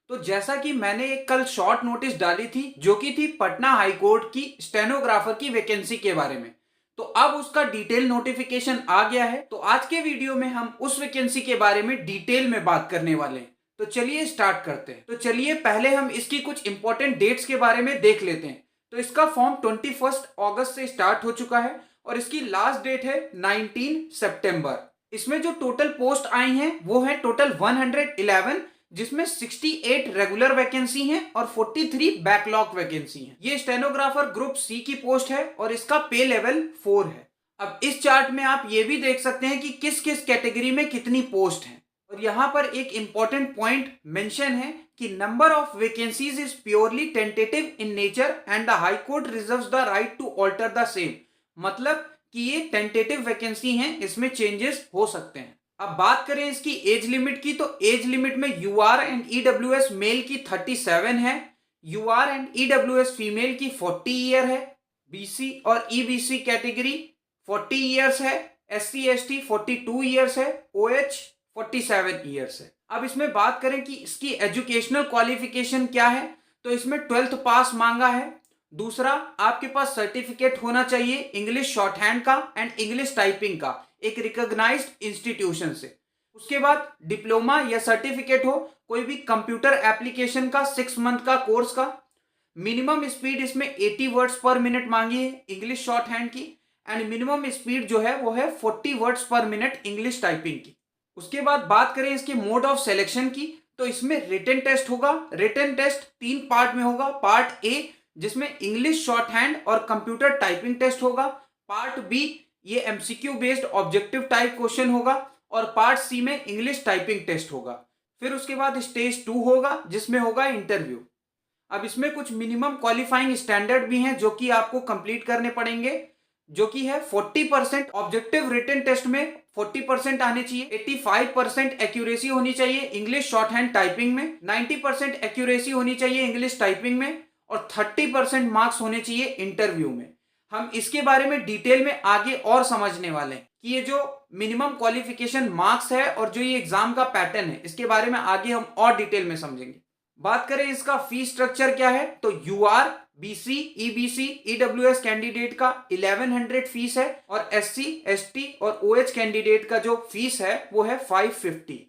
तो जैसा कि मैंने एक कल शॉर्ट नोटिस डाली थी जो कि थी पटना हाई कोर्ट की स्टेनोग्राफर की वैकेंसी के बारे में। तो अब उसका डिटेल नोटिफिकेशन आ गया है। तो आज के वीडियो में हम उस वैकेंसी के बारे में डिटेल में बात करने वाले हैं। तो चलिए स्टार्ट करते हैं। तो चलिए पहले हम इसकी कुछ इंपॉर्टेंट डेट्स के बारे में देख लेते हैं। तो इसका फॉर्म 21 अगस्त से स्टार्ट हो चुका है और इसकी लास्ट डेट है 19 सितंबर। इसमें जो टोटल पोस्ट आई हैं वो है टोटल 111, जिसमें 68 रेगुलर वैकेंसी हैं और 43 बैकलॉग वैकेंसी हैं। ये स्टेनोग्राफर ग्रुप सी की पोस्ट है और इसका पे लेवल 4 है। अब इस चार्ट में आप ये भी देख सकते हैं कि किस किस कैटेगरी में कितनी पोस्ट है। और यहाँ पर एक इंपॉर्टेंट पॉइंट मेंशन है कि number of vacancies is purely tentative in nature and the high court reserves the right to alter the same. मतलब कि ये टेंटेटिव वैकेंसी हैं, इसमें चेंजेस हो सकते हैं। अब बात करें इसकी एज लिमिट की, तो एज लिमिट में यूआर एंड ईडब्ल्यूएस मेल की 37 है, यूआर एंड ईडब्ल्यूएस फीमेल की 40 ईयर है, बीसी और ईबीसी कैटेगरी 40 ईयर्स है, एससी एसटी 42 ईयर्स है, ओएच 47 ईयर्स है। अब इसमें बात करें कि इसकी एजुकेशनल क्वालिफिकेशन क्या है, तो इसमें 12th पास मांगा है। दूसरा, आपके पास सर्टिफिकेट होना चाहिए इंग्लिश शॉर्ट हैंड का एंड इंग्लिश टाइपिंग का एक रिकॉग्नाइज्ड इंस्टीट्यूशन से। उसके बाद डिप्लोमा या सर्टिफिकेट हो कोई भी कंप्यूटर एप्लीकेशन का 6 मंथ का कोर्स का। मिनिमम स्पीड इसमें 80 वर्ड्स पर मिनट मांगी है इंग्लिश शॉर्ट हैंड की, एंड मिनिमम स्पीड जो है वो है 40 वर्ड्स पर मिनट इंग्लिश टाइपिंग की। उसके बाद बात करें इसके मोड ऑफ सिलेक्शन की, तो इसमें रिटन टेस्ट होगा। रिटन टेस्ट 3 पार्ट में होगा। पार्ट ए जिसमें इंग्लिश शॉर्ट हैंड और कंप्यूटर टाइपिंग टेस्ट होगा। पार्ट बी ये MCQ based objective type question होगा और पार्ट सी में इंग्लिश टाइपिंग टेस्ट होगा। फिर उसके बाद स्टेज 2 होगा जिसमें होगा इंटरव्यू। अब इसमें कुछ मिनिमम क्वालिफाइंग स्टैंडर्ड भी हैं जो कि आपको कंप्लीट करने पड़ेंगे, जो कि है 40% ऑब्जेक्टिव रिटन टेस्ट में 40% आने चाहिए, 85% एक्यूरेसी होनी चाहिए इंग्लिश शॉर्ट हैंड टाइपिंग में, 90% एक्यूरेसी होनी चाहिए इंग्लिश टाइपिंग में और 30% मार्क्स होने चाहिए इंटरव्यू में। हम इसके बारे में डिटेल में आगे और समझने वाले हैं कि ये जो मिनिमम क्वालिफिकेशन मार्क्स है और जो ये एग्जाम का पैटर्न है इसके बारे में आगे हम और डिटेल में समझेंगे। बात करें इसका फीस स्ट्रक्चर क्या है, तो UR, BC, EBC, EWS candidate का 1100 फीस है और एससी, एसटी और ओएच कैंडिडेट का जो फीस है वो है 550।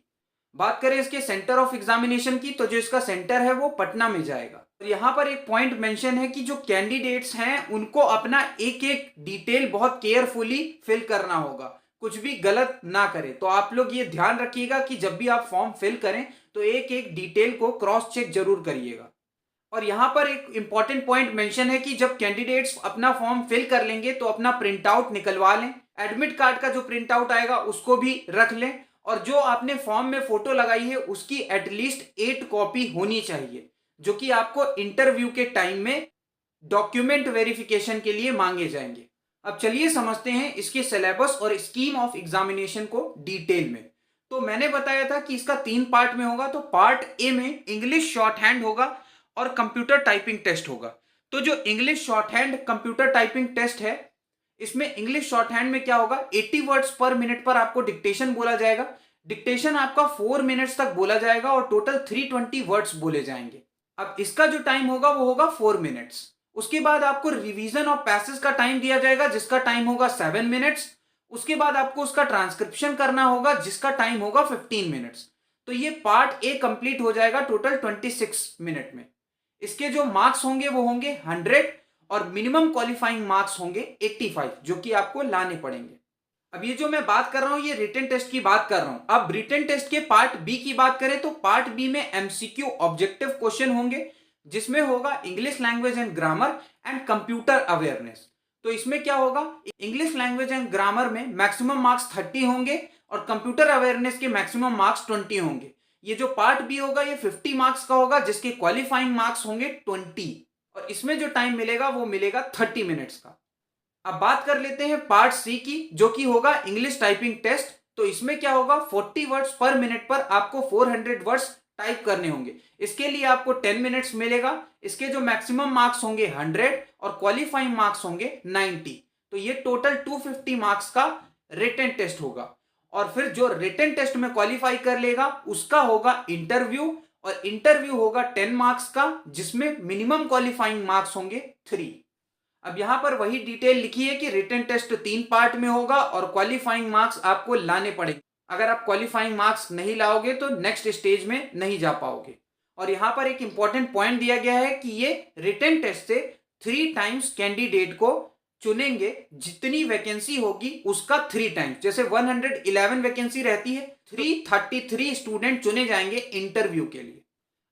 बात करें इसके सेंटर ऑफ एग्जामिनेशन की, तो जो इसका सेंटर है वो पटना में जाएगा। और यहाँ पर एक पॉइंट मेंशन है कि जो कैंडिडेट्स हैं उनको अपना एक एक डिटेल बहुत केयरफुली फिल करना होगा, कुछ भी गलत ना करें। तो आप लोग ये ध्यान रखिएगा कि जब भी आप फॉर्म फिल करें तो एक एक डिटेल को क्रॉस चेक जरूर करिएगा। और यहाँ पर एक इंपॉर्टेंट पॉइंट मेंशन है कि जब कैंडिडेट्स अपना फॉर्म फिल कर लेंगे तो अपना प्रिंट आउट निकलवा लें। एडमिट कार्ड का जो प्रिंट आउट आएगा उसको भी रख लें और जो आपने फॉर्म में फोटो लगाई है उसकी एटलीस्ट 8 कॉपी होनी चाहिए, जो कि आपको इंटरव्यू के टाइम में डॉक्यूमेंट वेरिफिकेशन के लिए मांगे जाएंगे। अब चलिए समझते हैं इसके सिलेबस और स्कीम ऑफ एग्जामिनेशन को डिटेल में। तो मैंने बताया था कि इसका 3 पार्ट में होगा। तो पार्ट ए में इंग्लिश शॉर्ट हैंड होगा और कंप्यूटर टाइपिंग टेस्ट होगा। तो जो English shorthand computer typing test है, इसमें इंग्लिश शॉर्ट हैंड में क्या होगा, 80 वर्ड्स पर मिनट पर आपको डिक्टेशन बोला जाएगा। डिक्टेशन आपका 4 मिनट्स तक बोला जाएगा और टोटल 320 वर्ड्स बोले जाएंगे। अब इसका जो टाइम होगा वो होगा 4 मिनट्स। उसके बाद आपको रिवीजन और पैसेज का टाइम दिया जाएगा जिसका टाइम होगा 7 मिनट्स। उसके बाद आपको उसका ट्रांसक्रिप्शन करना होगा जिसका टाइम होगा 15 मिनट्स। तो ये पार्ट ए कंप्लीट हो जाएगा टोटल 26 मिनट में। इसके जो मार्क्स होंगे वो होंगे 100 और मिनिमम क्वालिफाइंग मार्क्स होंगे 85, जो कि आपको लाने पड़ेंगे। अब ये जो मैं बात कर रहा हूं ये रिटन टेस्ट की बात कर रहा हूं। अब रिटन टेस्ट के पार्ट बी की बात करें तो पार्ट बी में एमसीक्यू ऑब्जेक्टिव क्वेश्चन होंगे जिसमें होगा English language and grammar and computer awareness. तो इसमें क्या होगा, इंग्लिश लैंग्वेज एंड ग्रामर में मैक्सिमम मार्क्स 30 होंगे और कंप्यूटर अवेयरनेस के मैक्सिमम मार्क्स 20 होंगे। ये जो पार्ट बी होगा ये 50 मार्क्स का होगा जिसके क्वालिफाइंग मार्क्स होंगे 20 और इसमें जो टाइम मिलेगा वो मिलेगा 30 मिनट्स का। अब बात कर लेते हैं पार्ट सी की, जो कि होगा इंग्लिश टाइपिंग टेस्ट। तो इसमें क्या होगा, 40 वर्ड्स पर मिनट पर आपको 400 वर्ड्स टाइप करने होंगे। इसके लिए आपको 10 मिनट्स मिलेगा। इसके जो मैक्सिमम मार्क्स होंगे 100 और क्वालिफाइंग मार्क्स होंगे 90। तो ये टोटल 250 मार्क्स का रिटन टेस्ट होगा। और फिर जो रिटन टेस्ट में क्वालिफाई कर लेगा उसका होगा इंटरव्यू और इंटरव्यू होगा 10 मार्क्स का, जिसमें मिनिमम क्वालिफाइंग मार्क्स होंगे 3। अब यहां पर वही डिटेल लिखी है कि रिटन टेस्ट 3 पार्ट में होगा और क्वालिफाइंग मार्क्स आपको लाने पड़ेंगे। अगर आप क्वालिफाइंग मार्क्स नहीं लाओगे तो नेक्स्ट स्टेज में नहीं जा पाओगे। और यहां पर एक इंपॉर्टेंट पॉइंट दिया गया है कि ये रिटन टेस्ट से 3 टाइम्स कैंडिडेट को चुनेंगे, जितनी वैकेंसी होगी उसका 3 टाइम्स। जैसे 111 वैकेंसी रहती है, 333 स्टूडेंट चुने जाएंगे इंटरव्यू के लिए।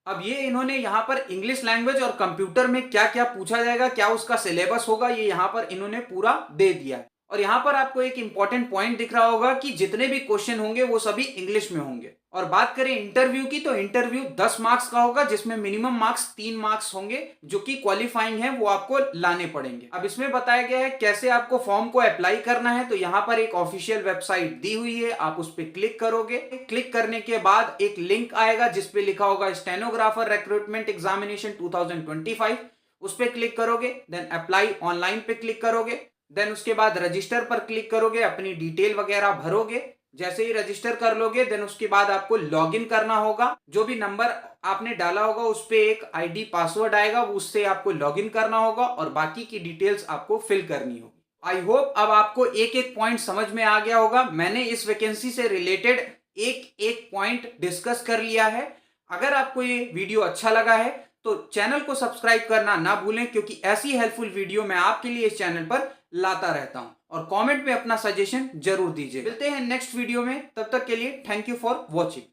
अब ये इन्होंने यहाँ पर इंग्लिश लैंग्वेज और कंप्यूटर में क्या क्या पूछा जाएगा, क्या उसका सिलेबस होगा, ये यहाँ पर इन्होंने पूरा दे दिया है। और यहाँ पर आपको एक इंपॉर्टेंट पॉइंट दिख रहा होगा कि जितने भी क्वेश्चन होंगे वो सभी इंग्लिश में होंगे। और बात करें इंटरव्यू की, तो इंटरव्यू 10 मार्क्स का होगा, जिसमें मिनिमम मार्क्स 3 मार्क्स होंगे, जो कि क्वालिफाइंग है, वो आपको लाने पड़ेंगे। अब इसमें बताया गया है कैसे आपको फॉर्म को अप्लाई करना है। तो यहाँ पर एक ऑफिशियल वेबसाइट दी हुई है, आप उस पर क्लिक करोगे। क्लिक करने के बाद एक लिंक आएगा जिसपे लिखा होगा स्टेनोग्राफर रिक्रूटमेंट एग्जामिनेशन 2025। उस पर क्लिक करोगे, देन अप्लाई ऑनलाइन पे क्लिक करोगे, देन उसके बाद रजिस्टर पर क्लिक करोगे, अपनी डिटेल वगैरह भरोगे। जैसे ही रजिस्टर कर लोगे, देन उसके बाद आपको लॉगिन करना होगा। जो भी नंबर आपने डाला होगा उस पे एक आईडी पासवर्ड आएगा, उससे आपको लॉगिन करना होगा और बाकी की डिटेल्स आपको फिल करनी होगी। आई होप अब आपको एक एक पॉइंट समझ में आ गया होगा। मैंने इस वैकेंसी से रिलेटेड एक एक पॉइंट डिस्कस कर लिया है। अगर आपको ये वीडियो अच्छा लगा है तो चैनल को सब्सक्राइब करना ना भूलें, क्योंकि ऐसी हेल्पफुल वीडियो मैं आपके लिए इस चैनल पर लाता रहता हूं। और कमेंट में अपना सजेशन जरूर दीजिए। मिलते हैं नेक्स्ट वीडियो में, तब तक के लिए थैंक यू फॉर वॉचिंग।